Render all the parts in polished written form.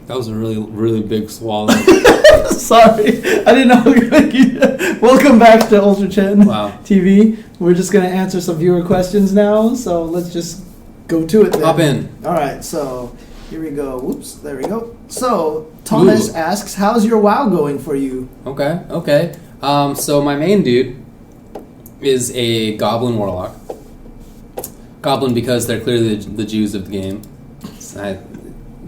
That was a really, really big swallow. Sorry, I didn't know. Welcome back to Ultra Chen TV. We're just going to answer some viewer questions now, so let's just go to it then. Hop in. All right, so here we go. Whoops, there we go. So Thomas asks, how's your WoW going for you? Okay. So my main dude is a Goblin Warlock. Goblin because they're clearly the Jews of the game.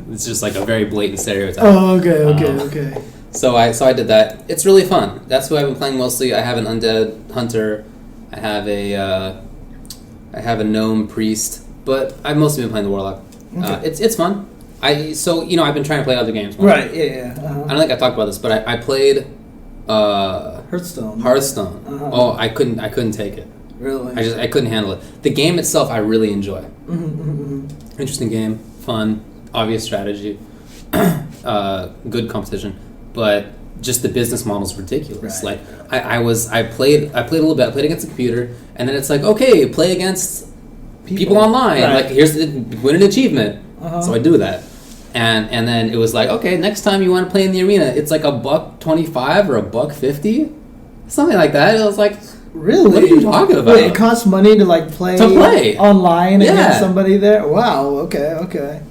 It's just like a very blatant stereotype. Oh, okay. So I did that. It's really fun. That's who I've been playing mostly. I have an undead hunter. I have a gnome priest, but I've mostly been playing the warlock. Okay. It's fun. I've been trying to play other games. Right. Yeah. Uh-huh. I don't think I talked about this, but I played Hearthstone. Uh-huh. Oh, I couldn't take it. Really? I couldn't handle it. The game itself, I really enjoy. Mm-hmm. Interesting game, fun, obvious strategy, good competition, but just the business model is ridiculous. Right. Like I played a little bit. I played against a computer, and then it's like, okay, play against people online. Right. Like win an achievement. Uh-huh. So I do that. And then it was like, okay, next time you want to play in the arena, it's like $1.25 or $1.50, something like that. It was like, really? what are you talking about? Wait, it costs money to play online against somebody there? Wow. Okay.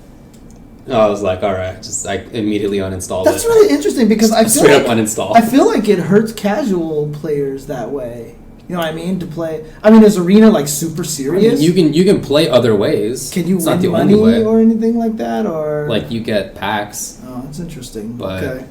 I was like, all right, I immediately uninstalled it. That's really interesting because I feel straight up uninstall. I feel like it hurts casual players that way. You know what I mean? To play. I mean, is arena like super serious? I mean, you can play other ways. Can you it's win not the money only way. or anything like that? Or like you get packs. Oh, that's interesting. But okay.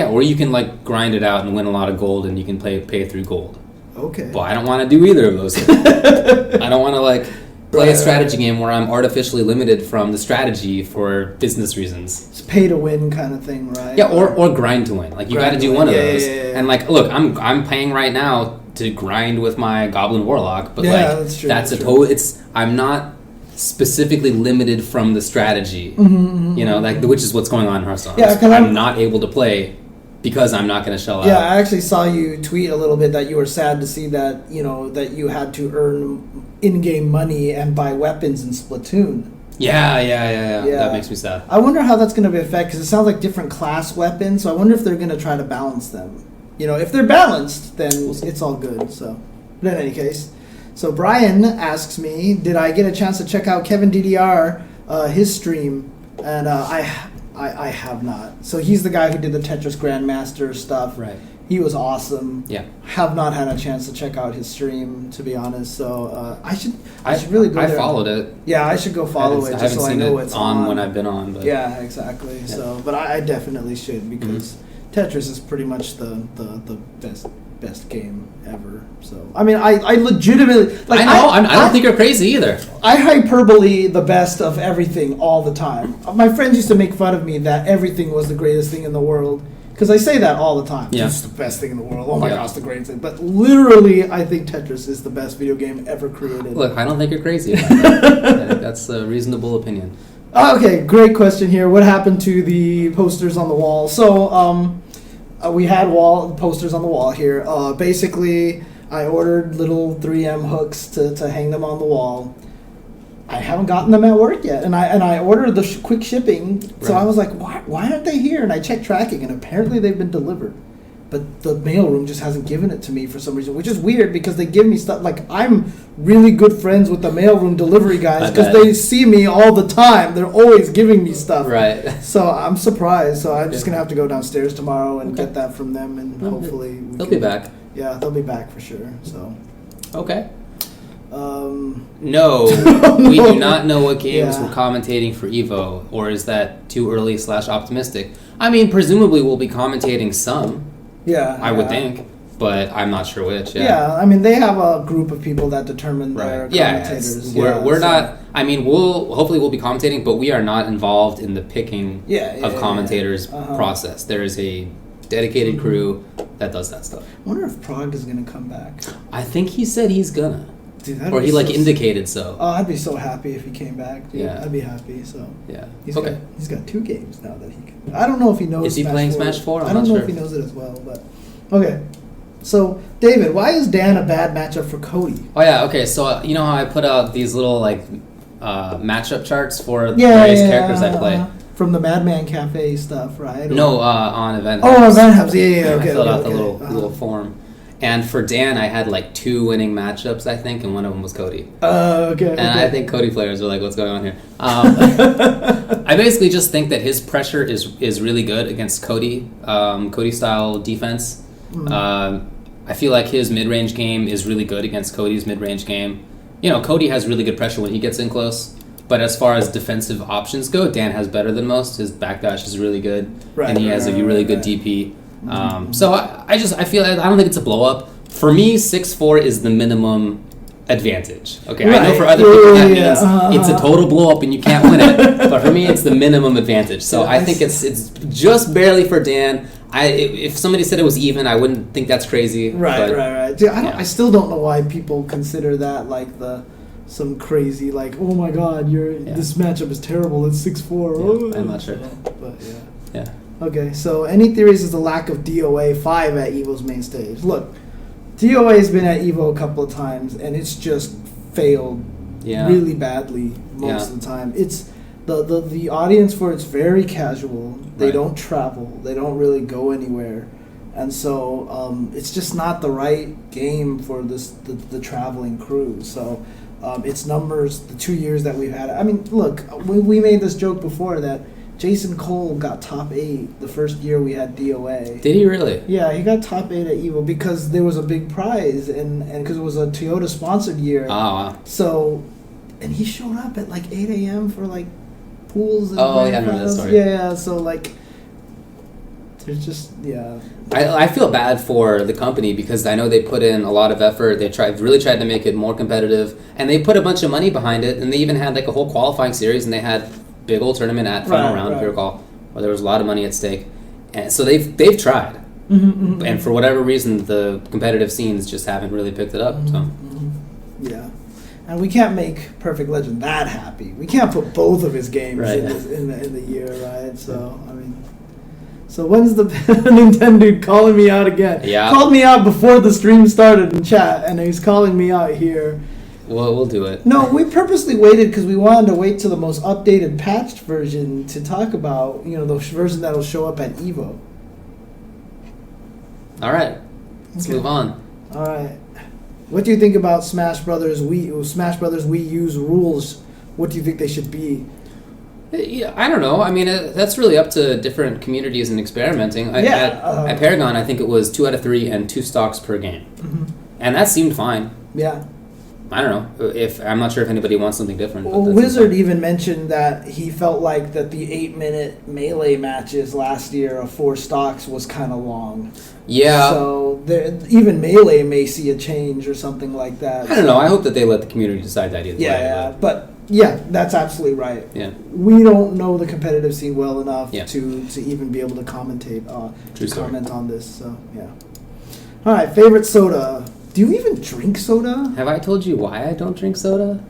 Or you can like grind it out and win a lot of gold, and you can pay through gold. Okay. Well, I don't want to do either of those things. I don't want to play a strategy game where I'm artificially limited from the strategy for business reasons. It's pay to win kind of thing, right? Yeah, or grind to win. Like you got to do one of those. Yeah. And look, I'm paying right now to grind with my Goblin Warlock, but that's true. I'm not specifically limited from the strategy. Which is what's going on in Hearthstone. Yeah, I'm not able to play because I'm not going to shell out. Yeah, I actually saw you tweet a little bit that you were sad to see that, that you had to earn in-game money and buy weapons in Splatoon. Yeah. That makes me sad. I wonder how that's going to be affected, because it sounds like different class weapons, so I wonder if they're going to try to balance them. If they're balanced, then it's all good. So, but in any case, so Brian asks me, did I get a chance to check out Kevin DDR, his stream? And I have not. So he's the guy who did the Tetris Grandmaster stuff. Right. He was awesome. Yeah. Have not had a chance to check out his stream, to be honest. So I should really go there. I followed it. Yeah, I should go follow it just so I know it's on when I've been on. But yeah, exactly. Yeah. So, but I definitely should, because Tetris is pretty much the best game ever. So I mean, I legitimately I don't think you're crazy either. I hyperbole the best of everything all the time. My friends used to make fun of me that everything was the greatest thing in the world, because I say that all the time. Yeah. It's the best thing in the world. Oh my gosh, the greatest thing. But literally, I think Tetris is the best video game ever created. Look, I don't think you're crazy about it. I think that's a reasonable opinion. Okay, great question here. What happened to the posters on the wall? So, we had posters on the wall here. Basically, I ordered little 3M hooks to hang them on the wall. I haven't gotten them at work yet, and I ordered the quick shipping. So I was like, why aren't they here? And I checked tracking, and apparently they've been delivered. But the mailroom just hasn't given it to me for some reason, which is weird, because they give me stuff. Like, I'm really good friends with the mailroom delivery guys, because they see me all the time. They're always giving me stuff. Right. So I'm surprised. So I'm just going to have to go downstairs tomorrow and get that from them, and hopefully they'll be back. Yeah, they'll be back for sure. So. Okay. No, we do not know what games we're commentating for EVO, or is that too early / optimistic? I mean, presumably we'll be commentating some. Yeah, I would think, but I'm not sure which. Yeah, I mean, they have a group of people that determine their commentators. We're not. I mean, we'll be commentating, but we are not involved in the picking of commentators process. There is a dedicated crew that does that stuff. I wonder if Prague is going to come back. I think he said he's gonna. Dude, or he indicated so. Oh, I'd be so happy if he came back. Dude. Yeah, I'd be happy. So yeah, he's got 2 games now that he can. I don't know if he knows. Is he playing Smash 4? I don't know if he knows it as well, but okay. So David, why is Dan a bad matchup for Cody? Oh yeah, okay. So you know how I put out these little matchup charts for various characters I play. From the Madman Cafe stuff, right? No, on Event Hubs. Hubs. Event Hubs, yeah. Okay, I filled out okay. the little form. And for Dan, I had like 2 winning matchups, I think, and one of them was Cody. Okay. And I think Cody players are like, what's going on here? I basically just think that his pressure is really good against Cody, Cody-style defense. I feel like his mid-range game is really good against Cody's mid-range game. You know, Cody has really good pressure when he gets in close. But as far as defensive options go, Dan has better than most. His backdash is really good, and he has a really good DP. So I feel I don't think it's a blow up. For me, 6-4 is the minimum advantage. Okay, I know for other people that means it's a total blow up and you can't win it. But for me, it's the minimum advantage. So I think it's just barely for Dan. If somebody said it was even, I wouldn't think that's crazy. Right. Dude, I still don't know why people consider that like some crazy, like, oh my god, this matchup is terrible, it's 6-4. I'm not sure. But yeah. Okay, so any theories as the lack of DOA 5 at EVO's main stage? Look, DOA has been at EVO a couple of times, and it's just failed really badly most of the time. It's the audience for it's very casual. They don't travel. They don't really go anywhere. And so it's just not the right game for the traveling crew. So its numbers, the 2 years that we've had. I mean, look, we made this joke before that Jason Cole got top 8 the first year we had DOA. Did he really? Yeah, he got top 8 at EVO because there was a big prize and because it was a Toyota sponsored year. Oh, wow. So, and he showed up at like 8 a.m. for like pools and I remember that story. Yeah, so like there's just I feel bad for the company because I know they put in a lot of effort. They really tried to make it more competitive, and they put a bunch of money behind it. And they even had like a whole qualifying series, and they had big old tournament at final round, if you recall, where there was a lot of money at stake. And so they've tried, and for whatever reason, the competitive scenes just haven't really picked it up. Yeah. And we can't make Perfect Legend that happy. We can't put both of his games in the year, right? So I mean. So when's the Nintendo calling me out again? Yeah. Called me out before the stream started in chat, and he's calling me out here. Well, we'll do it. No, we purposely waited because we wanted to wait till the most updated, patched version to talk about, the version that'll show up at EVO. All right. Let's move on. All right. What do you think about Smash Brothers Wii U's rules? What do you think they should be? Yeah, I don't know. I mean, that's really up to different communities and experimenting. At Paragon, I think it was 2 out of 3 and 2 stocks per game, and that seemed fine. Yeah. I don't know. I'm not sure if anybody wants something different. Well, Wizard even mentioned that he felt like that the 8-minute melee matches last year of 4 stocks was kind of long. Yeah. So even melee may see a change or something like that. I don't know. I hope that they let the community decide that either way. Yeah, but yeah, that's absolutely right. Yeah. We don't know the competitive scene well enough to even be able to comment on this. So yeah. All right, favorite soda. Do you even drink soda? Have I told you why I don't drink soda?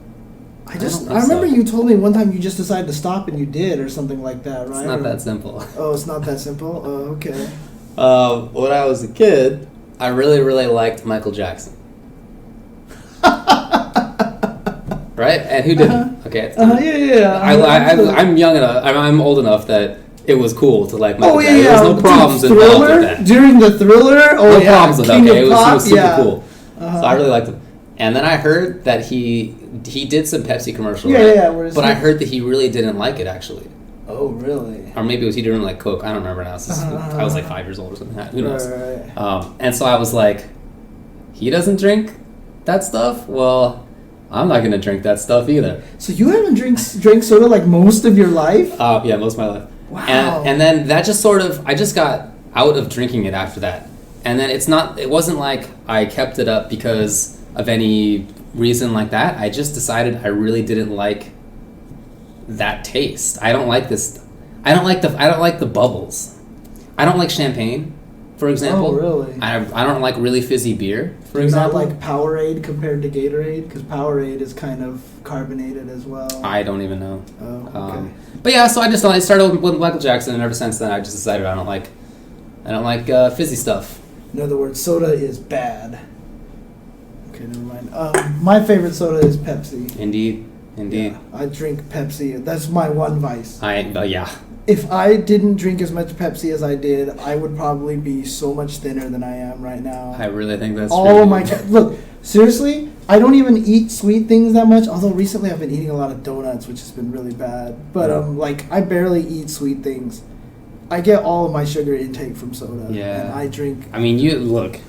I remember you told me one time you just decided to stop and you did or something like that, right? It's not that simple. Oh, it's not that simple? Oh, okay. When I was a kid, I really, really liked Michael Jackson. Right? And who didn't? Okay. I'm young enough. I'm old enough that it was cool to like Michael Jackson. There was no problems involved with that. During the Thriller? No problems with that. Okay, it was super cool. So I really liked him. And then I heard that he did some Pepsi commercials. But I heard that he really didn't like it actually. Oh, really? Or maybe he didn't like Coke. I don't remember now. I was like 5 years old or something. Who knows? Right. And so I was like, he doesn't drink that stuff? Well, I'm not going to drink that stuff either. So you haven't drank soda like most of your life? Yeah, most of my life. Wow. And then that just sort of, I just got out of drinking it after that. And then it wasn't like I kept it up because of any reason like that. I just decided I really didn't like that taste. I don't like this. I don't like the bubbles. I don't like champagne, for example. Oh, really? I don't like really fizzy beer, for example. Not like Powerade compared to Gatorade? Because Powerade is kind of carbonated as well. I don't even know. Oh, okay. But yeah, so I started with Michael Jackson, and ever since then I just decided I don't like fizzy stuff. In other words, soda is bad. Okay, never mind. My favorite soda is Pepsi. Indeed. Indeed. Yeah, I drink Pepsi. That's my one vice. Yeah. If I didn't drink as much Pepsi as I did, I would probably be so much thinner than I am right now. I really think that's all true. my look, seriously, I don't even eat sweet things that much. Although recently I've been eating a lot of donuts, which has been really bad. But like I barely eat sweet things. I get all of my sugar intake from soda. Yeah. And I drink. I mean, you look.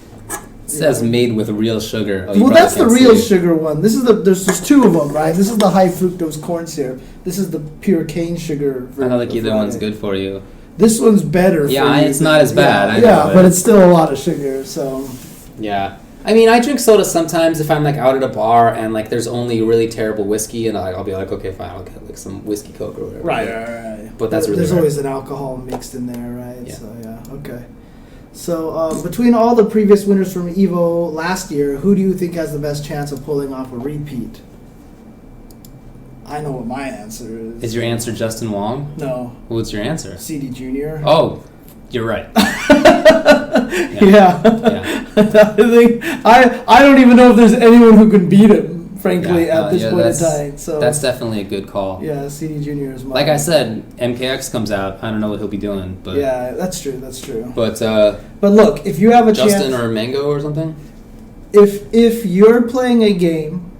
It says made with real sugar. Well, that's the real sugar one. This is there's two of them, right? This is the high fructose corn syrup. This is the pure cane sugar. I don't think either one's good for you. This one's better. Yeah, for you. it's not as bad. Yeah, but it's still a lot of sugar. So. Yeah. I mean, I drink soda sometimes if I'm like out at a bar and like there's only really terrible whiskey, and I'll be like, okay, fine, I'll get like some whiskey Coke or whatever. Right. But that's really there's rare. always an alcohol mixed in there, right? Yeah. So yeah, okay. So between all the previous winners from Evo last year, who do you think has the best chance of pulling off a repeat? I know what my answer is. Is your answer Justin Wong? No. What's your answer? CD Jr. Oh, you're right. Yeah. I don't even know if there's anyone who can beat him, frankly, at this point in time. So that's definitely a good call. Yeah, CD Jr. is mine. Like I said, MKX comes out. I don't know what he'll be doing, but yeah, that's true. But look, if you have a Justin chance, or Mango or something. If you're playing a game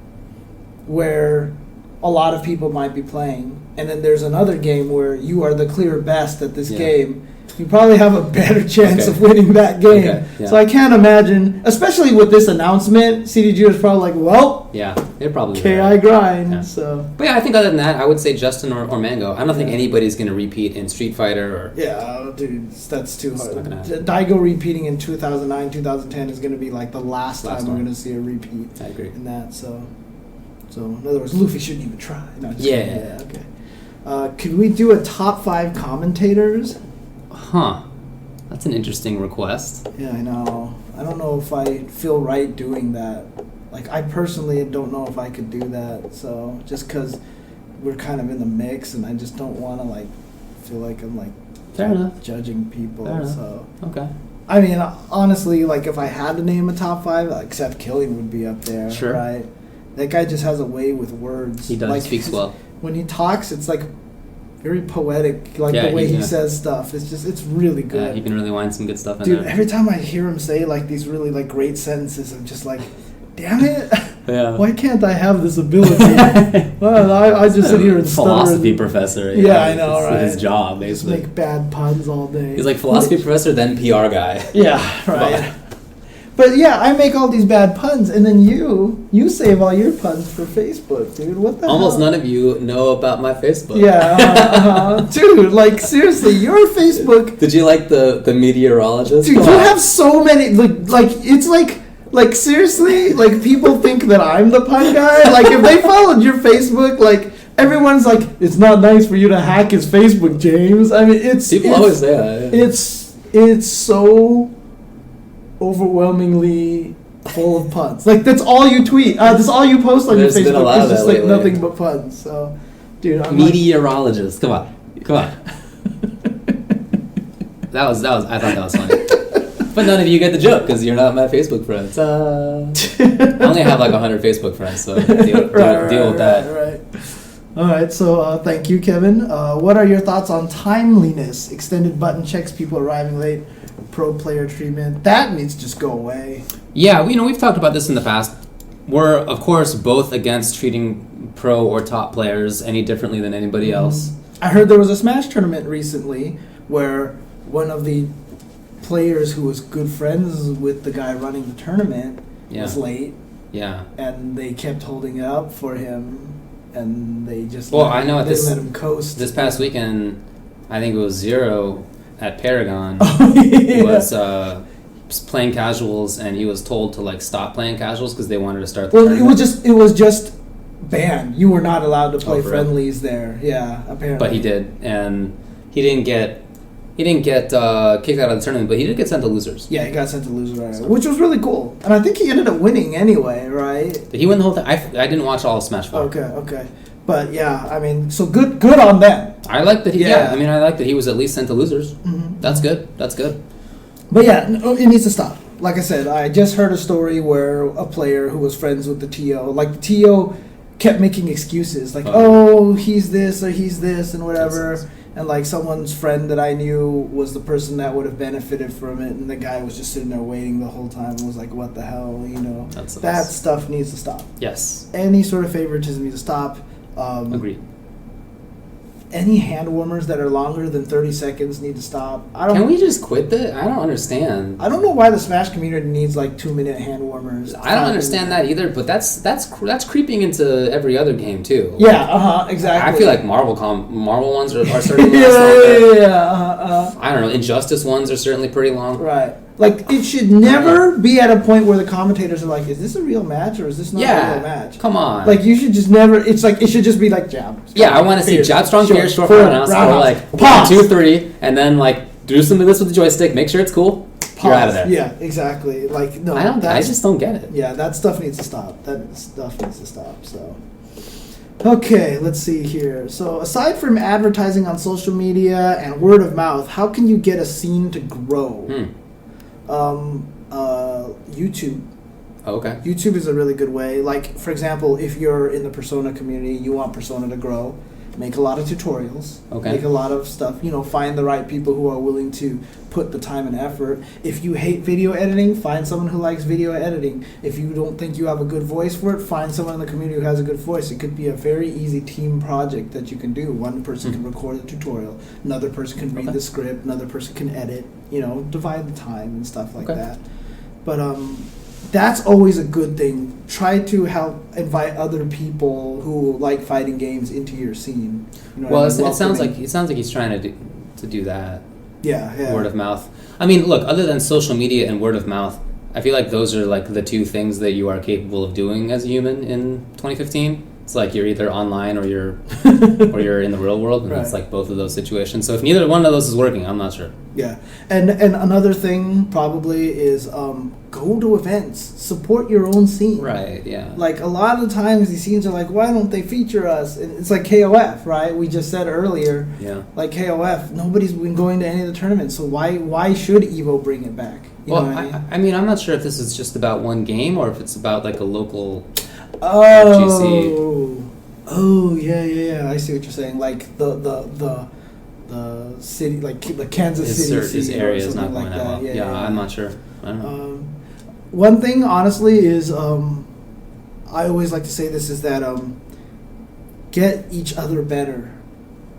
where a lot of people might be playing, and then there's another game where you are the clear best at this game, you probably have a better chance of winning that game. Okay, yeah. So I can't imagine, especially with this announcement, CDG was probably like, well, yeah, it probably KI grind. Yeah. So, but yeah, I think other than that, I would say Justin or Mango. I don't think anybody's going to repeat in Street Fighter or. Yeah, dude, that's too hard. Not gonna happen. Daigo repeating in 2009, 2010 is going to be like the last time we're going to see a repeat. I agree. In that, so in other words, Luffy shouldn't even try. No, Yeah. Okay. Could we do a top 5 commentators? Huh. That's an interesting request. Yeah, I know. I don't know if I feel right doing that. Like, I personally don't know if I could do that. So, just because we're kind of in the mix, and I just don't want to, like, feel like I'm, like, Fair enough. judging people. Fair enough. So, Okay. I mean, honestly, like, if I had to name a top 5, like, Seth Killing would be up there. Sure. Right? That guy just has a way with words. He does. Like, Speaks well. When he talks, it's, like, very poetic, like the way he says stuff. It's really good. Yeah, he can really wind some good stuff in Dude, there. every time I hear him say like these really like great sentences, I'm just like, damn it! Yeah. Why can't I have this ability? Well, I just sit here and philosophy stutter professor. Yeah, I know, right? His job, just basically. make bad puns all day. He's like philosophy professor, then PR guy. Yeah, right. But yeah, I make all these bad puns, and then you save all your puns for Facebook, dude. What the Almost hell? none of you know about my Facebook. Yeah, dude. Like seriously, your Facebook. Did you like the meteorologist? Dude, you have so many. Like it's like seriously, like people think that I'm the pun guy. Like if they followed your Facebook, like everyone's like, it's not nice for you to hack his Facebook, James. I mean, people always say that. Yeah. It's so overwhelmingly full of puns. Like that's all you tweet. That's all you post on There's your been a Facebook. lot It's of just that like lately. nothing but puns. So, dude, I'm Meteorologist. Come on. That was. I thought that was funny. But none of you get the joke because you're not my Facebook friends. I only have like 100 Facebook friends, so deal with that. Right. All right. So, thank you, Kevin. What are your thoughts on timeliness? Extended button checks, people arriving late, pro player treatment. That needs to just go away. Yeah, we've talked about this in the past. We're of course both against treating pro or top players any differently than anybody else. I heard there was a Smash tournament recently where one of the players who was good friends with the guy running the tournament was late. Yeah. And they kept holding it up for him, and they just I know didn't let him coast. This past weekend, I think it was Zero at Paragon. Yeah. Was playing casuals, and he was told to like stop playing casuals because they wanted to start the tournament. It was just banned. You were not allowed to play for friendlies there. Yeah, apparently. But he did, and he didn't get kicked out of the tournament, but he did get sent to losers. Yeah, he got sent to losers, which was really cool. And I think he ended up winning anyway, right? Did he win the whole thing? I didn't watch all of Smash 4. Okay. But yeah, I mean, so good on them. I like that. I like that he was at least sent to losers. Mm-hmm. That's good. But yeah, it needs to stop. Like I said, I just heard a story where a player who was friends with the TO, like the TO kept making excuses like, he's this or he's this and whatever. And like someone's friend that I knew was the person that would have benefited from it, and the guy was just sitting there waiting the whole time and was like, what the hell, that stuff needs to stop. Yes. Any sort of favoritism needs to stop. Agreed. Any hand warmers that are longer than 30 seconds need to stop. Can we just quit that? I don't understand. I don't know why the Smash community needs like 2-minute hand warmers. I don't understand that either, but that's creeping into every other game too. Yeah, exactly. I feel like Marvel ones are starting to last longer. I don't know. Injustice ones are certainly pretty long. Right. Like, it should never be at a point where the commentators are like, is this a real match or is this not a real match? Come on. Like, you should just never, it's like, it should just be like jab. Yeah, I want to see jab, strong, fear, short, roundhouse, or like pause. 1, 2, 3, and then like do some of this with the joystick, make sure it's cool. Pause. You're out of there. Yeah, exactly. Like, no. I just don't get it. Yeah, that stuff needs to stop. So. Okay, let's see here. So, aside from advertising on social media and word of mouth, how can you get a scene to grow? YouTube. Oh, okay. YouTube is a really good way. Like, for example, if you're in the Persona community, you want Persona to grow, make a lot of tutorials. Okay. Make a lot of stuff. Find the right people who are willing to put the time and effort. If you hate video editing, find someone who likes video editing. If you don't think you have a good voice for it, find someone in the community who has a good voice. It could be a very easy team project that you can do. One person can record the tutorial, another person can read the script, another person can edit, divide the time and stuff like that. But that's always a good thing. Try to help invite other people who like fighting games into your scene. It sounds like he's trying to do that. Yeah. Word of mouth. I mean, look, other than social media and word of mouth, I feel like those are like the two things that you are capable of doing as a human in 2015. It's like you're either online or you're in the real world, and it's like both of those situations. So if neither one of those is working, I'm not sure. Yeah, and another thing probably is go to events, support your own scene. Right. Yeah. Like a lot of the times, these scenes are like, why don't they feature us? And it's like KOF, right? We just said earlier. Yeah. Like KOF, nobody's been going to any of the tournaments, so why should Evo bring it back? You know what I mean, I'm not sure if this is just about one game or if it's about like a local. Oh, yeah. I see what you're saying. Like the city, like the Kansas City. His area is not going like that well. Yeah, I'm not sure. I don't know. One thing, honestly, is I always like to say this is that get each other better.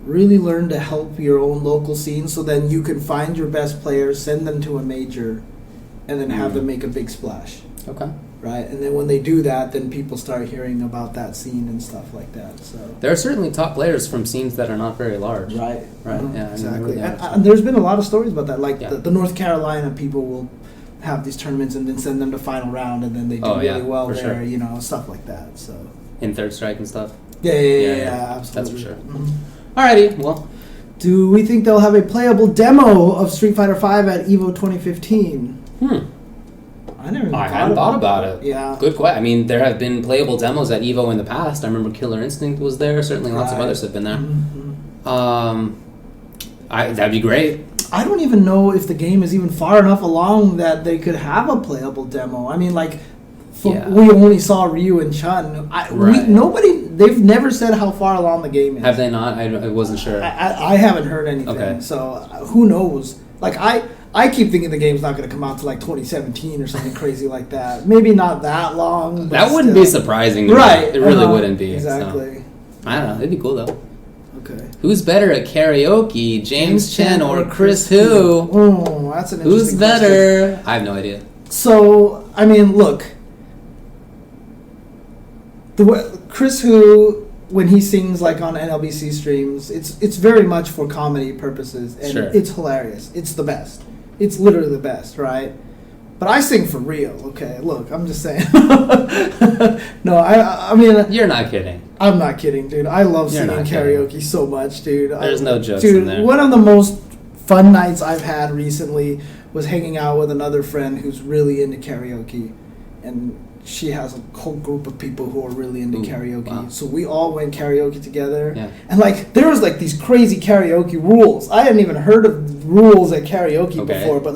Really learn to help your own local scene, so then you can find your best players, send them to a major, and then have them make a big splash. Okay. Right, and then when they do that, then people start hearing about that scene and stuff like that. So there are certainly top players from scenes that are not very large. Right. Yeah, exactly. And there's been a lot of stories about that. Like the North Carolina people will have these tournaments and then send them to final round, and then they do really well there. Sure. Stuff like that. So in Third Strike and stuff. Yeah, absolutely. That's for sure. Mm-hmm. Alrighty, well. Do we think they'll have a playable demo of Street Fighter V at EVO 2015? I hadn't thought about it. Yeah. Good question. I mean, there have been playable demos at EVO in the past. I remember Killer Instinct was there. Certainly lots of others have been there. Mm-hmm. That'd be great. I don't even know if the game is even far enough along that they could have a playable demo. I mean, like, we only saw Ryu and Chun. They've never said how far along the game is. Have they not? I wasn't sure. I haven't heard anything. Okay. So who knows? Like, I keep thinking the game's not going to come out to like 2017 or something crazy like that. Maybe not that long. But that wouldn't be surprising. Right. It really wouldn't be. Exactly. So. I don't know. It'd be cool though. Okay. Who's better at karaoke, James Chen or Chris Hu? Oh, that's an interesting Who's better? question. I have no idea. So, I mean, look. Chris Hu, when he sings like on NLBC streams, it's very much for comedy purposes, and it's hilarious. It's the best. It's literally the best, right? But I sing for real, okay? Look, I'm just saying. No, I mean... You're not kidding. I'm not kidding, dude. I love singing karaoke so much, dude. There's no jokes in there. One of the most fun nights I've had recently was hanging out with another friend who's really into karaoke. And she has a whole group of people who are really into karaoke. Wow. So we all went karaoke together. Yeah. And like there was like these crazy karaoke rules. I hadn't even heard of rules at karaoke before, but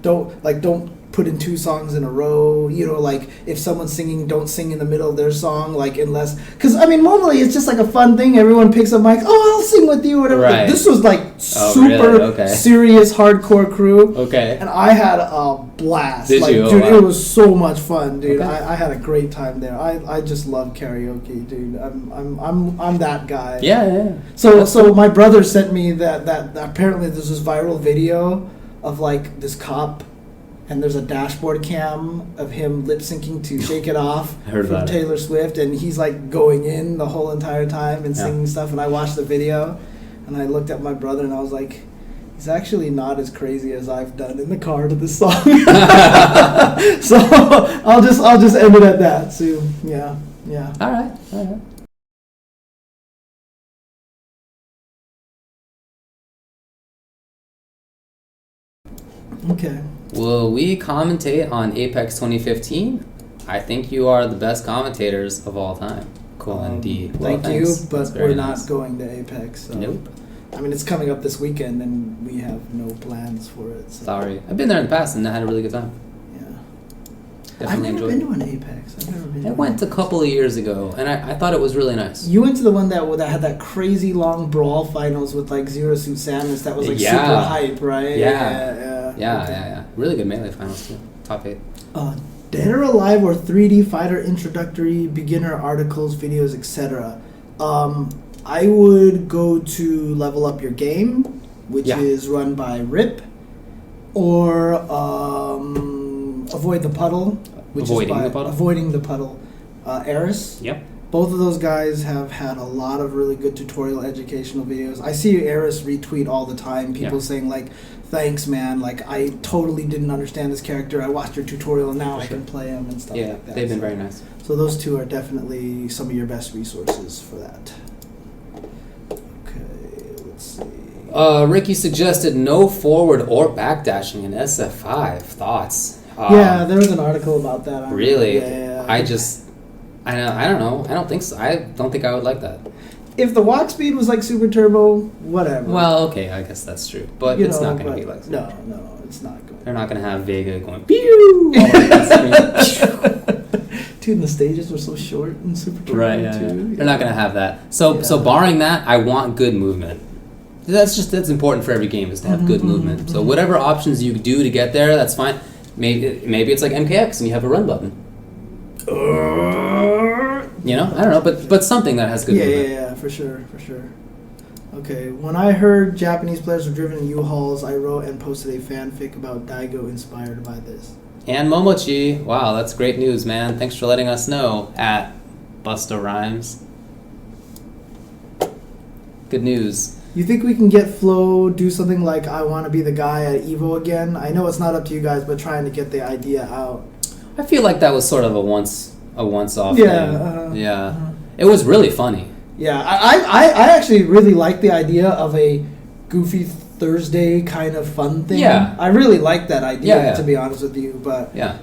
don't put in 2 songs in a row. You know, like if someone's singing, don't sing in the middle of their song, like unless, because I mean, normally it's just like a fun thing. Everyone picks up mics. Oh, I'll sing with you, whatever. Right. This was like super really? Okay. serious, hardcore crew. Okay. And I had a blast. Did you? Dude, Oh, wow. it was so much fun, dude. Okay. I had a great time there. I just love karaoke, dude. I'm that guy. Yeah. So my brother sent me that apparently there's this viral video of like this cop, and there's a dashboard cam of him lip syncing to "Shake It Off" I heard from about it. Taylor Swift, and he's like going in the whole entire time and singing stuff. And I watched the video, and I looked at my brother, and I was like, he's actually not as crazy as I've done in the car to this song. So I'll just end it at that. So yeah. All right. Okay. Will we commentate on Apex 2015? I think you are the best commentators of all time. D. Well, Thank you, thanks. but That's very we're nice. not going to Apex. So. Nope. I mean, it's coming up this weekend, and we have no plans for it. So. Sorry. I've been there in the past and I had a really good time. Yeah. Definitely I've never enjoyed been it. to an Apex. I've never been. I went a couple of years ago and I thought it was really nice. You went to the one that had that crazy long brawl finals with like Zero Suit Samus. That was like Yeah. super hype, right? Yeah. Okay. Yeah. Really good Melee finals too. Top 8. Dead or Alive or 3D Fighter introductory, beginner articles, videos, etc. I would go to Level Up Your Game, which is run by RIP, or Avoid the Puddle, which Avoiding is by the Puddle? Avoiding the Puddle, Eris. Yep. Both of those guys have had a lot of really good tutorial educational videos. I see Eris retweet all the time, people saying like, thanks man, like I totally didn't understand this character, I watched your tutorial and now I can play him and stuff like that. They've been very nice. So those two are definitely some of your best resources for that. Okay, let's see. Ricky suggested no forward or backdashing in SF5. Thoughts? Yeah, there was an article about that. Really? Yeah. I don't know. I don't think so. I don't think I would like that. If the walk speed was like Super Turbo, whatever. Well, okay, I guess that's true. But it's not going to be like that. No, it's not going. They're not going to have Vega going pew all over the screen. Dude, and the stages were so short in Super Turbo Right, yeah. too. They're not going to have that. So barring that, I want good movement. That's important for every game is to have good movement. So whatever options you do to get there, that's fine. Maybe it's like MKX and you have a run button. You know, I don't know, but something that has good movement. Yeah, for sure. Okay, when I heard Japanese players were driven in U-Hauls, I wrote and posted a fanfic about Daigo inspired by this. And Momochi, wow, that's great news, man. Thanks for letting us know at Busta Rhymes. Good news. You think we can get Flo do something like I want to be the guy at Evo again? I know it's not up to you guys, but trying to get the idea out. I feel like that was sort of a once-off Yeah, thing. It was really funny. Yeah, I actually really like the idea of a Goofy Thursday kind of fun thing. Yeah. I really like that idea, Yeah. to be honest with you. But Yeah.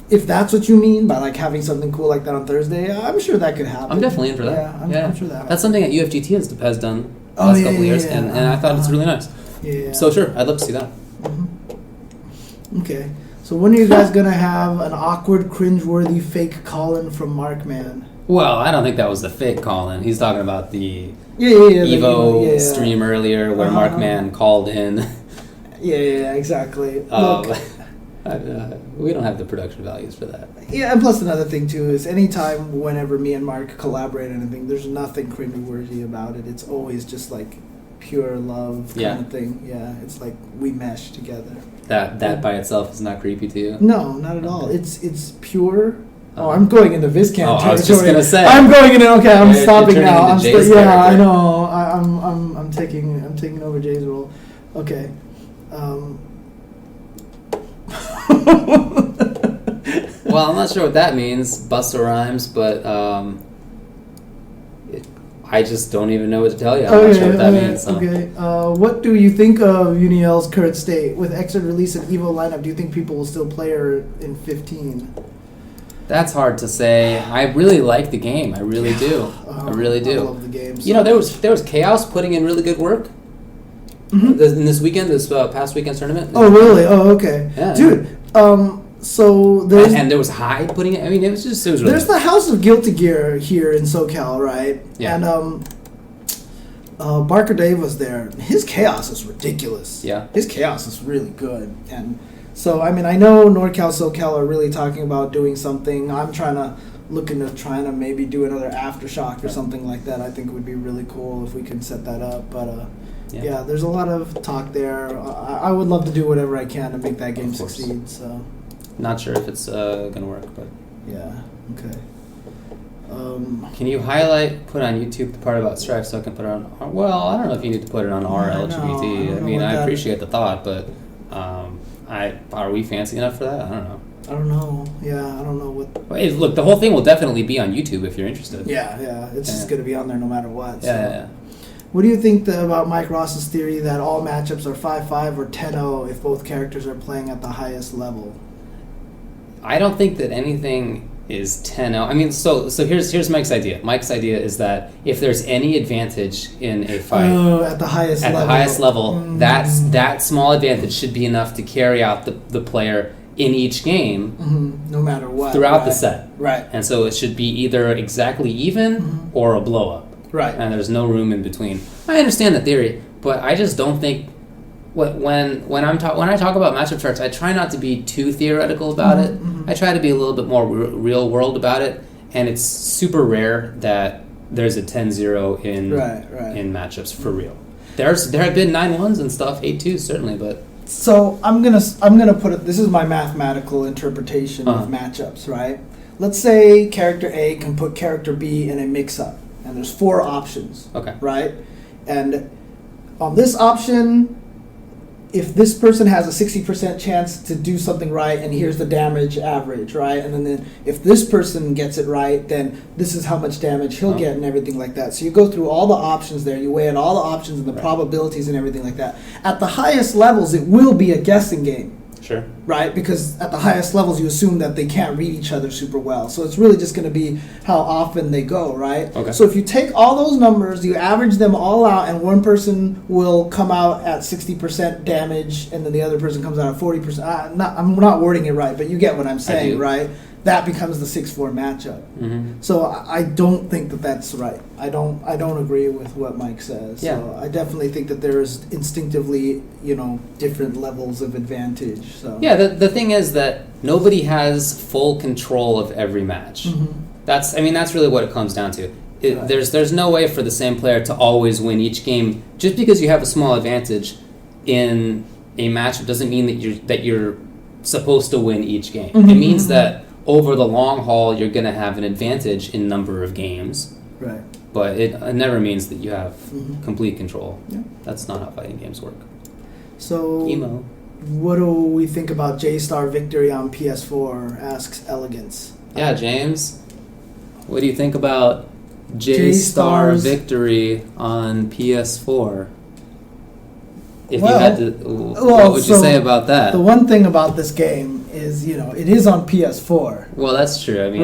if that's what you mean by like having something cool like that on Thursday, I'm sure that could happen. I'm definitely in for that. Yeah, I'm sure that. That's something that UFGT has done the last couple of years, and I thought it's really nice. Yeah. So sure, I'd love to see that. Okay. So when are you guys gonna have an awkward, cringeworthy fake call-in from Markman? Well, I don't think that was the fake call-in. He's talking about the Yeah. Evo stream earlier where Markman called in. Yeah, exactly. Um, Look, we don't have the production values for that. yeah, and plus another thing too is anytime, whenever me and Mark collaborate on anything, there's nothing cringeworthy about it. It's always just like pure love kind of thing. Yeah, it's like we mesh together. That by itself is not creepy to you? No, not at all. It's pure. Oh, I'm going into Viscam territory. I was just gonna say. I'm going into. Okay, I'm You're stopping turning now. into Jay's Yeah, character. I know. I'm taking over Jay's role. Okay. Well, I'm not sure what that means, Busta Rhymes, but I just don't even know what to tell you. I'm not sure what that means. So. Okay. What do you think of Uniel's current state? With exit release and Evo lineup, do you think people will still play her in 15? That's hard to say. I really like the game. I really do. I really do. I love the game. You know, there was Chaos putting in really good work in this past weekend's tournament. Oh, really? Oh, okay. Yeah, Dude, So there's and there was Hyde putting it. I mean, it was really there's the House of Guilty Gear here in SoCal, right? Yeah. And Barker Dave was there. His chaos is ridiculous. Yeah. His chaos is really good. And so, I mean, I know NorCal, SoCal are really talking about doing something. I'm looking to maybe do another Aftershock or something like that. I think it would be really cool if we could set that up. But yeah, there's a lot of talk there. I would love to do whatever I can to make that game succeed. So, not sure if it's gonna work, but yeah, okay. Can you put on YouTube the part about Strife so I can put it on? Well, I don't know if you need to put it on our LGBT. I mean, I appreciate the thought, but are we fancy enough for that? I don't know. I don't know. Yeah, I don't know what. Well, look, the whole thing will definitely be on YouTube if you're interested. Yeah. It's just going to be on there no matter what. So. Yeah. What do you think about Mike Ross's theory that all matchups are 5-5 or 10-0 if both characters are playing at the highest level? I don't think that anything is 10-0. I mean, so here's Mike's idea. Mike's idea is that if there's any advantage in a fight at the highest level, that small advantage should be enough to carry out the player in each game, no matter what, throughout the set. Right. And so it should be either exactly even or a blow up. Right. And there's no room in between. I understand the theory, but I just don't think when I talk about matchup charts, I try not to be too theoretical about it. I try to be a little bit more real world about it, and it's super rare that there's a 10-0 in matchups for real. There have been 9-1s and stuff, 8-2s certainly, but so I'm gonna put it. This is my mathematical interpretation of matchups, right? Let's say character A can put character B in a mix-up, and there's 4 options. Okay. Right, and on this option, if this person has a 60% chance to do something right, and here's the damage average, right? And then if this person gets it right, then this is how much damage he'll get and everything like that. So you go through all the options there, you weigh in all the options and the probabilities and everything like that. At the highest levels, it will be a guessing game. Sure. Right? Because at the highest levels, you assume that they can't read each other super well. So it's really just going to be how often they go, right? Okay. So if you take all those numbers, you average them all out, and one person will come out at 60% damage, and then the other person comes out at 40%. I'm not wording it right, but you get what I'm saying, right? That becomes the 6-4 matchup. So I don't think that that's right. I don't agree with what Mike says. Yeah. So I definitely think that there is instinctively, different levels of advantage. So yeah, the thing is that nobody has full control of every match. That's really what it comes down to. There's no way for the same player to always win each game. Just because you have a small advantage in a match doesn't mean that you're supposed to win each game. It means that over the long haul, you're going to have an advantage in number of games. Right. But it never means that you have complete control. Yeah. That's not how fighting games work. So, Emo. What do we think about J-Star Victory on PS4? Asks Elegance. Yeah, James. What do you think about J-Star Victory on PS4? What would you say about that? The one thing about this game is, it is on PS4. Well, that's true. I mean,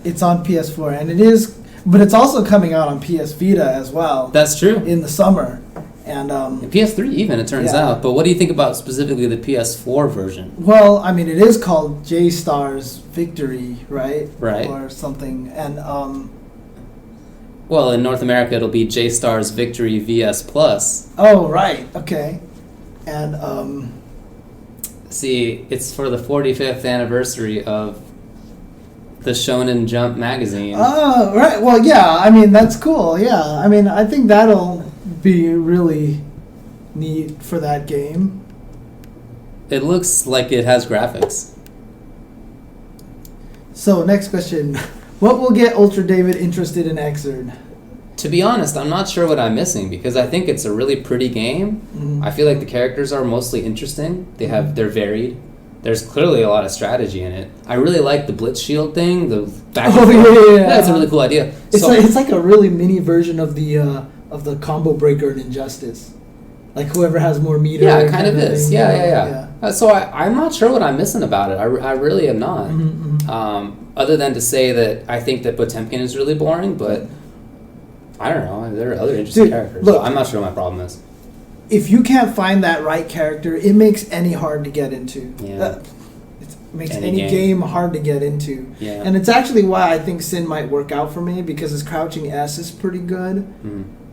it's on PS4, and it is, but it's also coming out on PS Vita as well. That's true. In the summer, and PS3 even, it turns out. But what do you think about specifically the PS4 version? Well, I mean, it is called J-Star's Victory, right? Right. Or something, and well, in North America, it'll be J-Star's Victory VS Plus. Oh, right. Okay. And, see, it's for the 45th anniversary of the Shonen Jump magazine. Oh, right. Well, yeah. I mean, that's cool. Yeah. I mean, I think that'll be really neat for that game. It looks like it has graphics. So, next question. What will get Ultra David interested in Xrd? To be honest, I'm not sure what I'm missing because I think it's a really pretty game. I feel like the characters are mostly interesting. They're varied. There's clearly a lot of strategy in it. I really like the Blitz Shield thing. The back and forth. Yeah, that's a really cool idea. It's like a really mini version of the combo breaker in Injustice. Like whoever has more meter. Yeah, it kind of is. Yeah. So I'm not sure what I'm missing about it. I really am not. Other than to say that I think that Potemkin is really boring, but I don't know. There are other interesting characters. Look, so I'm not sure what my problem is. If you can't find that right character, it makes any hard to get into. Yeah. makes any game hard to get into. Yeah. And it's actually why I think Sin might work out for me, because his crouching S is pretty good.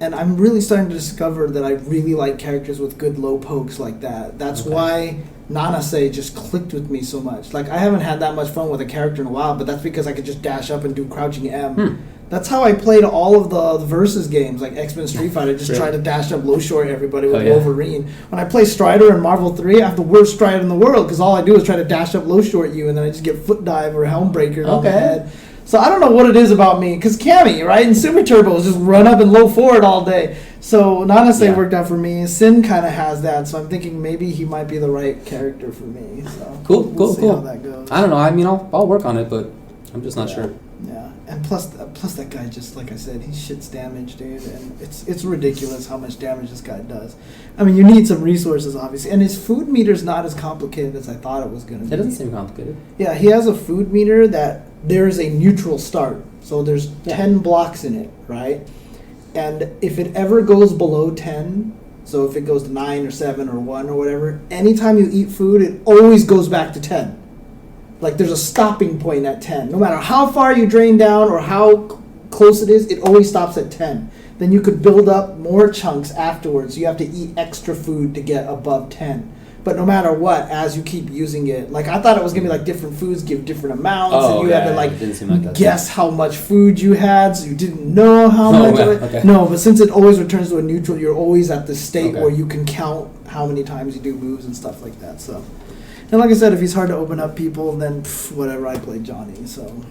And I'm really starting to discover that I really like characters with good low pokes like that. That's why Nanase just clicked with me so much. Like, I haven't had that much fun with a character in a while, but that's because I could just dash up and do crouching M. That's how I played all of the Versus games, like X-Men Street Fighter. Just try to dash up low short everybody with Wolverine. When I play Strider in Marvel 3, I have the worst Strider in the world, because all I do is try to dash up low short you, and then I just get foot dive or helm breaker on the head. So I don't know what it is about me, because Cammy, right, and Super Turbo just run up and low forward all day. So Nanase worked out for me. Sin kind of has that, so I'm thinking maybe he might be the right character for me. So we'll see how that goes. I don't know. I mean, I'll work on it, but I'm just not sure. Yeah, and plus that guy, just like I said, he shits damage, dude, and it's ridiculous how much damage this guy does. I mean, you need some resources, obviously, and his food meter's not as complicated as I thought it was going to be. It doesn't seem complicated. Yeah, he has a food meter that there is a neutral start, so there's 10 blocks in it, right? And if it ever goes below 10, so if it goes to 9 or 7 or 1 or whatever, anytime you eat food, it always goes back to 10. Like, there's a stopping point at 10. No matter how far you drain down or how close it is, it always stops at 10. Then you could build up more chunks afterwards. You have to eat extra food to get above 10. But no matter what, as you keep using it, like, I thought it was going to be like different foods give different amounts, and you had to guess how much food you had, so you didn't know how much. No, but since it always returns to a neutral, you're always at the state where you can count how many times you do moves and stuff like that. So, and like I said, if he's hard to open up people, then whatever, I play Johnny. So,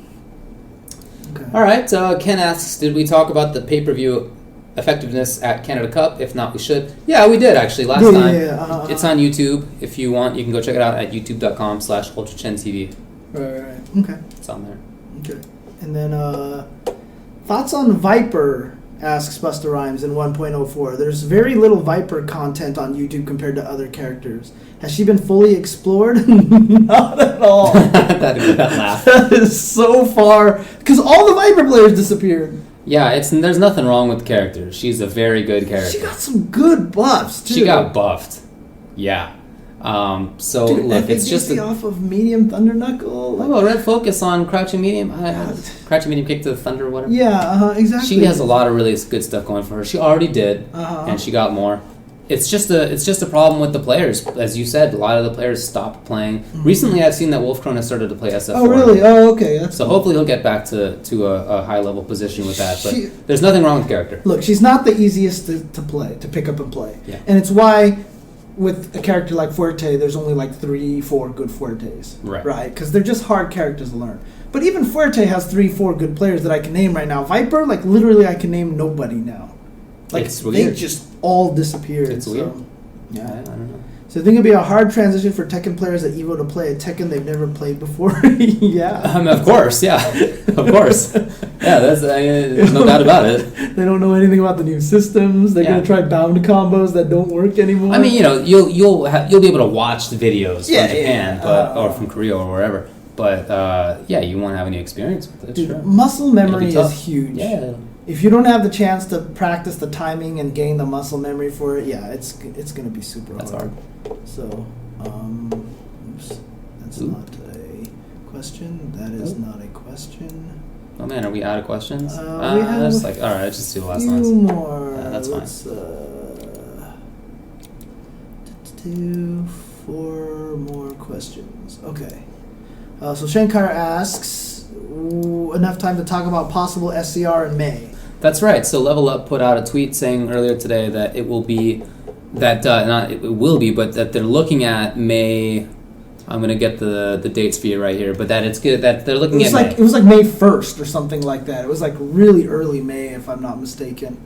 all right. Ken asks, did we talk about the pay-per-view effectiveness at Canada Cup? If not, we should. Yeah, we did actually last time. It's on YouTube. If you want, you can go check it out at youtube.com/UltraChenTV. Right. Okay. It's on there. Okay. And then thoughts on Viper, asks Busta Rhymes in 1.04. There's very little Viper content on YouTube compared to other characters. Has she been fully explored? Not at all. that laugh. That is so far, because all the Viper players disappeared. Yeah, there's nothing wrong with the character. She's a very good character. She got some good buffs, too. She got buffed. Yeah. So, dude, look, it's just off of medium Thunder Knuckle. Red focus on crouching medium. Crouching medium kick to the thunder or whatever. Yeah, exactly. She has a lot of really good stuff going for her. She already did, and she got more. It's just a problem with the players. As you said, a lot of the players stopped playing. Recently, I've seen that Wolfkrone has started to play SF4. Oh, really? Oh, okay. That's so cool. Hopefully he'll get back to a high-level position with that. But there's nothing wrong with the character. Look, she's not the easiest to play, to pick up and play. Yeah. And it's why with a character like Fuerte, there's only like 3-4 good Fuertes. Right? Because they're just hard characters to learn. But even Fuerte has 3-4 good players that I can name right now. Viper, like, literally I can name nobody now. Like, they just all disappeared. It's weird. Yeah. I don't know. So I think it'd be a hard transition for Tekken players at EVO to play a Tekken they've never played before. Yeah. Of course, yeah. Of course. Yeah, there's no doubt about it. They don't know anything about the new systems. They're going to try bound combos that don't work anymore. I mean, you'll be able to watch the videos from Japan, or from Korea or wherever. But, you won't have any experience with it. Dude, sure. Muscle memory is huge. Yeah. If you don't have the chance to practice the timing and gain the muscle memory for it, it's going to be super hard. That's hard. So, oops, that's not a question. That is not a question. Oh man, are we out of questions? We have all right, let's just do the last few ones. more. Yeah, that's fine. Do 4 more questions. Okay. So Shankar asks, enough time to talk about possible SCR in May. That's right. So Level Up put out a tweet saying earlier today that it will be, but that they're looking at May. I'm gonna get the dates for you right here, but that it's good that they're looking at May. It was like May 1st or something like that. It was like really early May, if I'm not mistaken.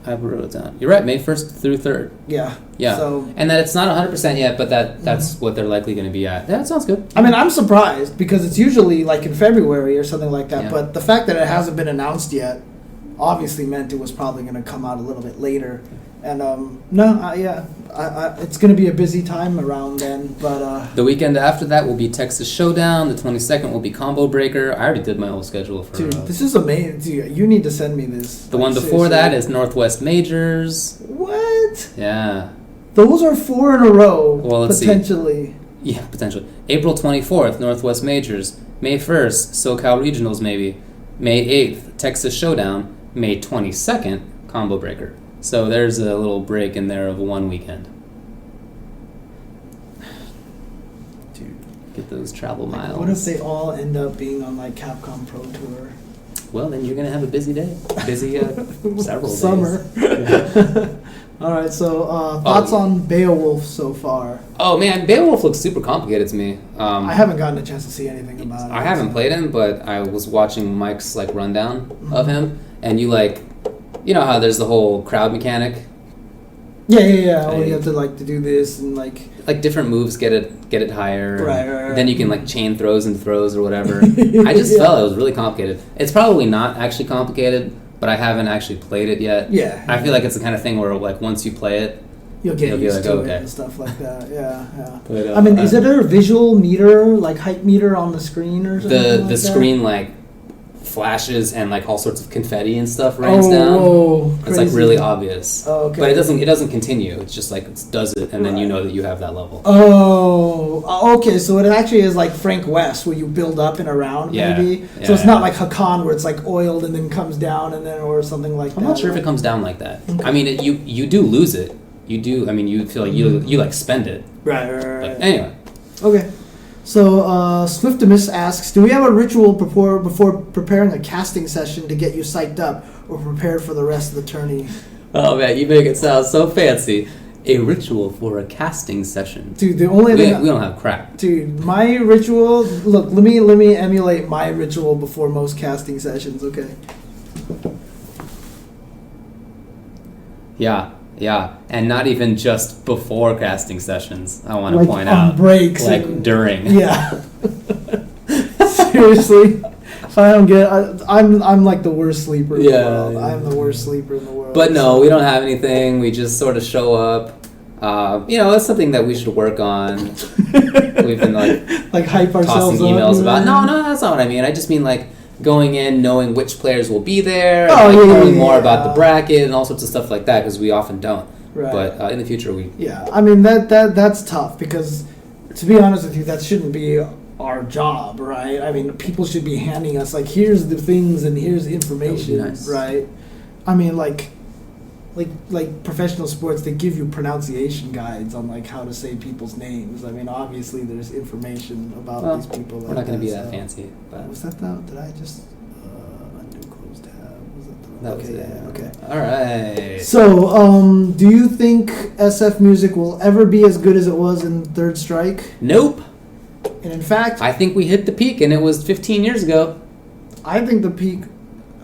I wrote it down. You're right, May 1st through 3rd. Yeah. So, and that it's not 100% yet, but that's what they're likely going to be at. Yeah, that sounds good. I mean, I'm surprised because it's usually like in February or something like that, Yeah. but the fact that it hasn't been announced yet obviously meant it was probably going to come out a little bit later. And it's going to be a busy time around then. But the weekend after that will be Texas Showdown. The 22nd will be Combo Breaker. I already did my whole schedule for. Dude, this is amazing. Dude, you need to send me this. The one before that is Northwest Majors. What? Yeah. Those are 4 in a row. Well, let's potentially. See. Yeah, potentially. April 24th, Northwest Majors. May 1st, SoCal Regionals maybe. May 8th, Texas Showdown. May 22nd, Combo Breaker. So there's a little break in there of one weekend. Dude, get those travel miles. What if they all end up being on like Capcom Pro Tour? Well, then you're going to have a busy day. Busy several Summer. days. Yeah. All right, so thoughts on Beowulf so far? Oh, man, Beowulf looks super complicated to me. I haven't gotten a chance to see anything about it. I haven't played him, but I was watching Mike's like rundown of him, and you know how there's the whole crowd mechanic? Yeah. Oh, you have to do this and like different moves get it higher. Right. Then you can like chain throws and throws or whatever. I just felt it was really complicated. It's probably not actually complicated, but I haven't actually played it yet. Yeah. I feel like it's the kind of thing where like once you play it, you'll get used to okay. it and stuff like that. Yeah. But, I mean, is there a visual meter, like height meter on the screen or something? The screen like flashes and like all sorts of confetti and stuff rains down. Oh, it's like really obvious. Oh, okay. But it doesn't continue. It's just like it does it, and then you know that you have that level. Oh, okay. So it actually is like Frank West, where you build up and around, maybe. So it's not like Hakan, where it's like oiled and then comes down, and then or something like that. I'm not sure if it comes down like that. Okay. I mean, you do lose it. You do. I mean, you feel like you like spend it. Right. But anyway. Okay. So, Swiftimus asks, do we have a ritual before preparing a casting session to get you psyched up or prepared for the rest of the tourney? Oh, man, you make it sound so fancy. A ritual for a casting session. Dude, the only thing... We don't have crap. Dude, my ritual... Look, let me emulate my ritual before most casting sessions, okay? Yeah, and not even just before casting sessions. I want to point on out, breaks, like during. Yeah. Seriously, if I don't get, I'm like the worst sleeper in the world. Yeah. I'm the worst sleeper in the world. But no, we don't have anything. We just sort of show up. It's something that we should work on. We've been like hype ourselves tossing emails up, about. No, that's not what I mean. I just mean like going in, knowing which players will be there, knowing more about the bracket and all sorts of stuff like that, because we often don't. Right. But in the future, we... Yeah, I mean, that's tough, because, to be honest with you, that shouldn't be our job, right? I mean, people should be handing us, like, here's the things and here's the information, nice. Right? I mean, like professional sports, they give you pronunciation guides on like how to say people's names. I mean, obviously there's information about these people. We're not going to be that fancy. But. Was that Did I just undo close tab? Was that was it. Okay. All right. So, do you think SF Music will ever be as good as it was in Third Strike? Nope. And in fact, I think we hit the peak, and it was 15 years ago. I think the peak.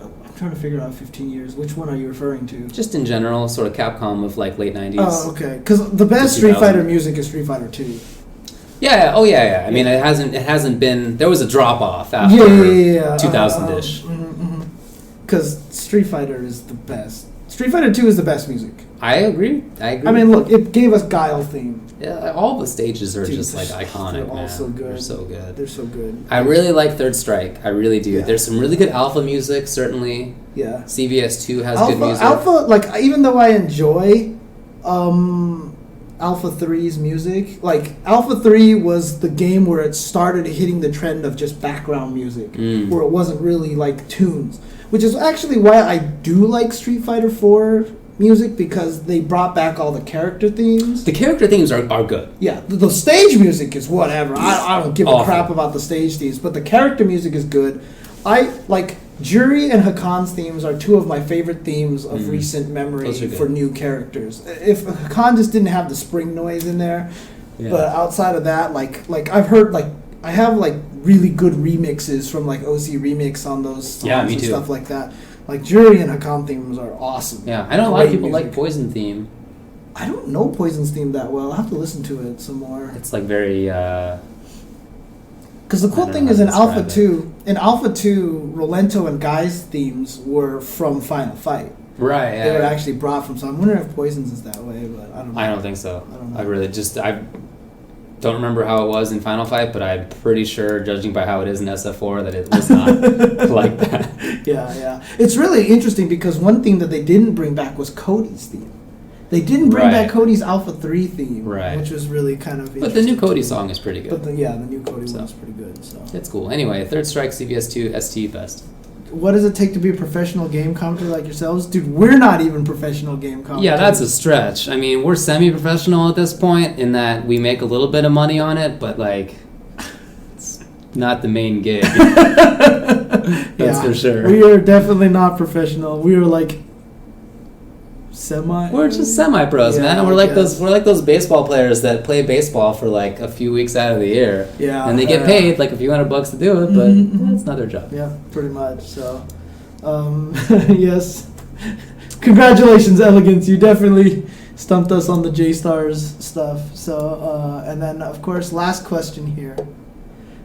I'm trying to figure out 15 years. Which one are you referring to? Just in general, sort of Capcom of like late 90s. Oh, okay. Because the best Street Fighter music is Street Fighter 2. Yeah. Oh, yeah. I mean, it hasn't been. There was a drop off after 2000-ish. Because Street Fighter is the best. Street Fighter 2 is the best music. I agree. I mean, look, it gave us Guile theme. Yeah, all the stages are just like iconic. They're all so good. They're so good. I really like Third Strike. I really do. Yeah. There's some really good Alpha music, certainly. Yeah. CVS2 has good music. Alpha, like, even though I enjoy Alpha 3's music, like, Alpha 3 was the game where it started hitting the trend of just background music, where it wasn't really, like, tunes. Which is actually why I do like Street Fighter 4 music, because they brought back all the character themes. The character themes are good. Yeah, the stage music is whatever. I don't give a crap about the stage themes, but the character music is good. I like Jury and Hakan's themes are two of my favorite themes of recent memory for new characters. If Hakan just didn't have the spring noise in there, but outside of that, like I've heard I have like really good remixes from like OC Remix on those songs and stuff like that. Like, Jury and Hakan themes are awesome. Yeah, I know a lot of people like Poison theme. I don't know Poison's theme that well. I'll have to listen to it some more. It's like very... Because the cool thing is in Alpha 2, Rolento and Guy's themes were from Final Fight. Right, yeah. They were actually brought from... So I'm wondering if Poison's is that way, but I don't know. I don't think so. I don't know. I don't remember how it was in Final Fight, but I'm pretty sure, judging by how it is in SF4, that it was not like that. Yeah. It's really interesting because one theme that they didn't bring back was Cody's theme. They didn't bring Right. back Cody's Alpha 3 theme, Right. which was really kind of But the new interesting Cody too. song is pretty good. But the new Cody So. one is pretty good. So, It's cool. Anyway, Third Strike CVS2 ST Fest. what does it take to be a professional game commentator like yourselves, dude? We're not even professional game commentators. Yeah, that's a stretch. I mean, we're semi-professional at this point in that we make a little bit of money on it, but like, it's not the main gig. That's for sure. We are definitely not professional. We are like semi. We're just semi-pros, Yeah, man. I We're like guess. those baseball players that play baseball for like a few weeks out of the year, Yeah, and they get paid like a few $100 to do it, but Mhm. it's not their job. Yeah, pretty much. So, yes. Congratulations, Elegance. You definitely stumped us on the J-Stars stuff. So, and then, of course, last question here.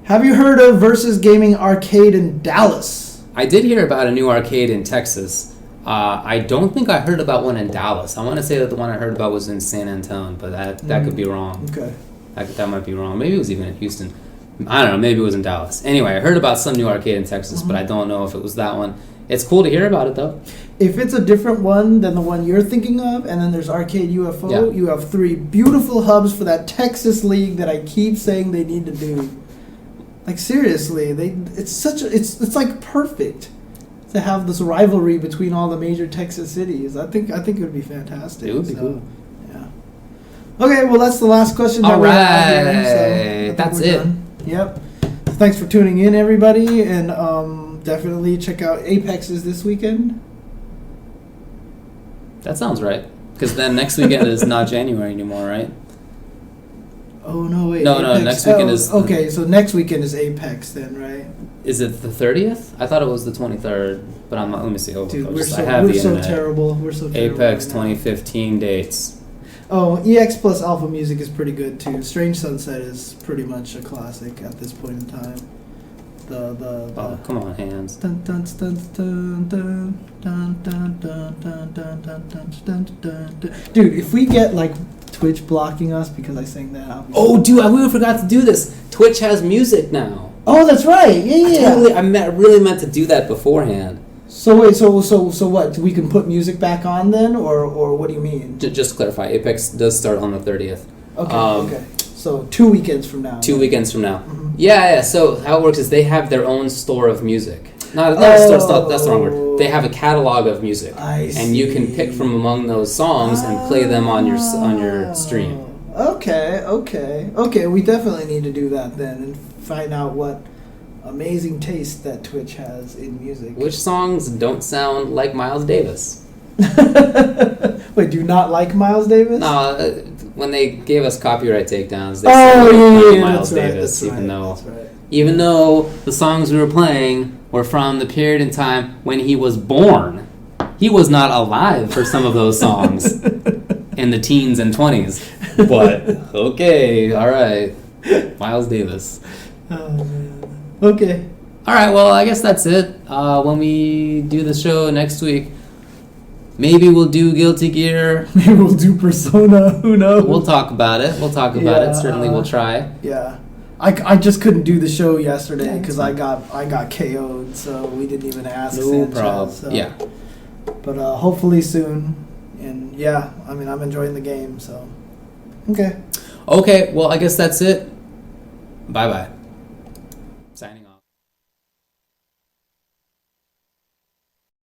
Have you heard of Versus Gaming Arcade in Dallas? I did hear about a new arcade in Texas. I don't think I heard about one in Dallas. I want to say that the one I heard about was in San Antonio, but that could be wrong. Okay. That might be wrong. Maybe it was even in Houston. I don't know. Maybe it was in Dallas. Anyway, I heard about some new arcade in Texas, but I don't know if it was that one. It's cool to hear about it, though. If it's a different one than the one you're thinking of, and then there's Arcade UFO, Yeah. you have 3 beautiful hubs for that Texas league that I keep saying they need to do. Like seriously, it's like perfect to have this rivalry between all the major Texas cities. I think it would be fantastic. It would be cool. Yeah. Okay, well that's the last question. That All we have here, so I right. think That's we're it. done. Yep. Thanks for tuning in, everybody, and definitely check out Apex's this weekend. That sounds right. Because then next weekend is not January anymore, right? Oh no! Wait. No, next weekend is- okay. So next weekend is Apex, then, right? Is it the 30th? I thought it was the 23rd, but I'm not. Let me see. Oh, Dude, I we're have the so internet. terrible. We're so terrible. Apex right now. 2015 dates. Oh, EX plus Alpha Music is pretty good too. Strange Sunset is pretty much a classic at this point in time. Oh, come on, hands. Dun, dun, dun, dun, dun, dun, dun, dun, dun, dun, dun, dun, dun, dun, dun. Dude, if we get like Twitch blocking us because I sang that, I'll be Oh, dude, I really forgot to do this. Twitch has music now. Oh, that's right. Yeah. I really meant to do that beforehand. So wait, so what? We can put music back on then, or what do you mean? Just to clarify, Apex does start on the 30th. Okay, Um, okay. So 2 weekends from now. 2 weekends from now. Mhm. Yeah. So how it works is they have their own store of music. Not a store. That's the wrong word. They have a catalog of music, I and you can pick see. from among those songs and play them on your stream. Okay. We definitely need to do that then and find out what amazing taste that Twitch has in music. Which songs don't sound like Miles Davis? Wait, do you not like Miles Davis? No, when they gave us copyright takedowns, they Oh, said we were playing yeah, Miles that's right, Davis, that's even right, though that's right. even though the songs we were playing were from the period in time when he was born. He was not alive for some of those songs in the teens and 20s. But okay, all right, Miles Davis. Oh, man. Okay. All right, well, I guess that's it. When we do the show next week, maybe we'll do Guilty Gear. Maybe we'll do Persona. Who knows? We'll talk about it. Yeah, Certainly, we'll try. Yeah. I just couldn't do the show yesterday Yeah, because I got KO'd, so we didn't even ask. No Sanchez, problem. so. Yeah. But hopefully soon. And yeah, I mean, I'm enjoying the game, so. Okay. Okay, well, I guess that's it. Bye-bye.